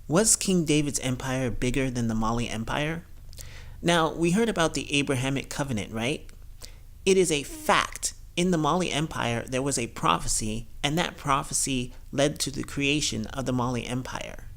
Was King David's empire bigger than the Mali Empire? Now, we heard about the Abrahamic covenant, right? It is a fact. In the Mali Empire, there was a prophecy, and that prophecy led to the creation of the Mali Empire.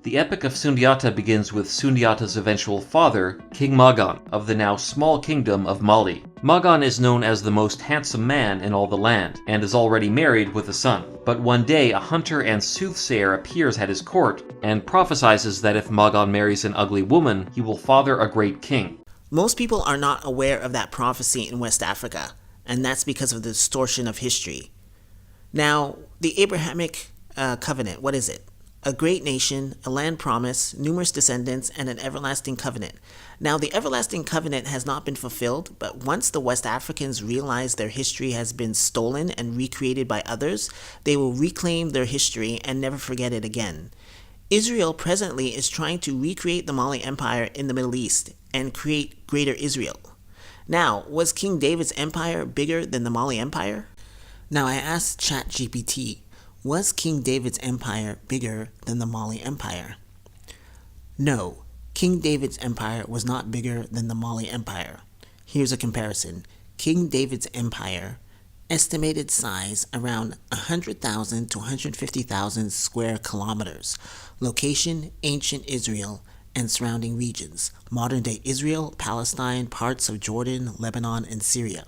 The Epic of Sundiata begins with Sundiata's eventual father, King Magan, of the now small kingdom of Mali. Magan is known as the most handsome man in all the land, and is already married with a son. But one day a hunter and soothsayer appears at his court, and prophesies that if Magan marries an ugly woman, he will father a great king. Most people are not aware of that prophecy in West Africa, and that's because of the distortion of history. Now, the Abrahamic covenant, what is it? A great nation, a land promise, numerous descendants, and an everlasting covenant. Now, the everlasting covenant has not been fulfilled, but once the West Africans realize their history has been stolen and recreated by others, they will reclaim their history and never forget it again. Israel presently is trying to recreate the Mali Empire in the Middle East and create Greater Israel. Now, was King David's empire bigger than the Mali Empire? Now, I asked ChatGPT, was King David's empire bigger than the Mali Empire? No, King David's empire was not bigger than the Mali Empire. Here's a comparison. King David's empire, estimated size around 100,000 to 150,000 square kilometers. Location, ancient Israel and surrounding regions. Modern-day Israel, Palestine, parts of Jordan, Lebanon, and Syria.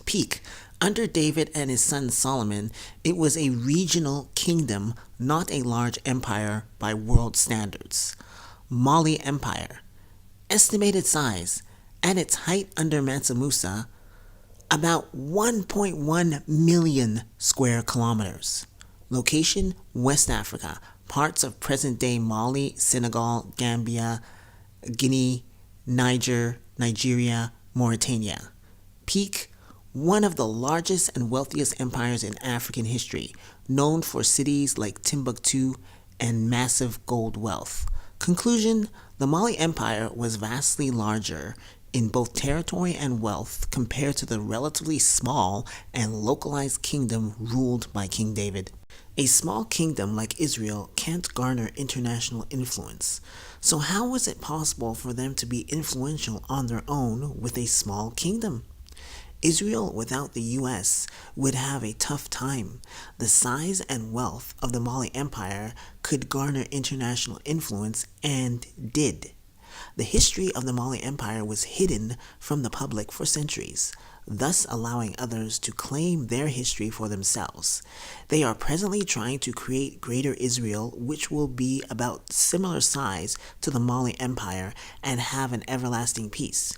Peak. Under David and his son Solomon, it was a regional kingdom, not a large empire by world standards. Mali Empire. Estimated size, at its height under Mansa Musa, about 1.1 million square kilometers. Location, West Africa, parts of present-day Mali, Senegal, Gambia, Guinea, Niger, Nigeria, Mauritania. Peak, one of the largest and wealthiest empires in African history, known for cities like Timbuktu and massive gold wealth. Conclusion, the Mali Empire was vastly larger in both territory and wealth compared to the relatively small and localized kingdom ruled by King David. A small kingdom like Israel can't garner international influence. So how was it possible for them to be influential on their own with a small kingdom? Israel without the US would have a tough time. The size and wealth of the Mali Empire could garner international influence and did. The history of the Mali Empire was hidden from the public for centuries, thus allowing others to claim their history for themselves. They are presently trying to create Greater Israel, which will be about similar size to the Mali Empire and have an everlasting peace.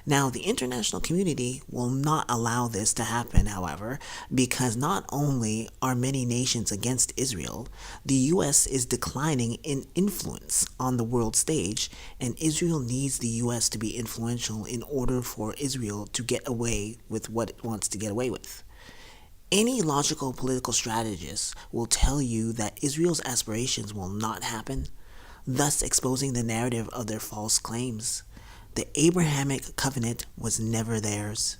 Now, the international community will not allow this to happen, however, because not only are many nations against Israel, the US is declining in influence on the world stage, and Israel needs the US to be influential in order for Israel to get away with what it wants to get away with. Any logical political strategist will tell you that Israel's aspirations will not happen, thus exposing the narrative of their false claims. The Abrahamic covenant was never theirs.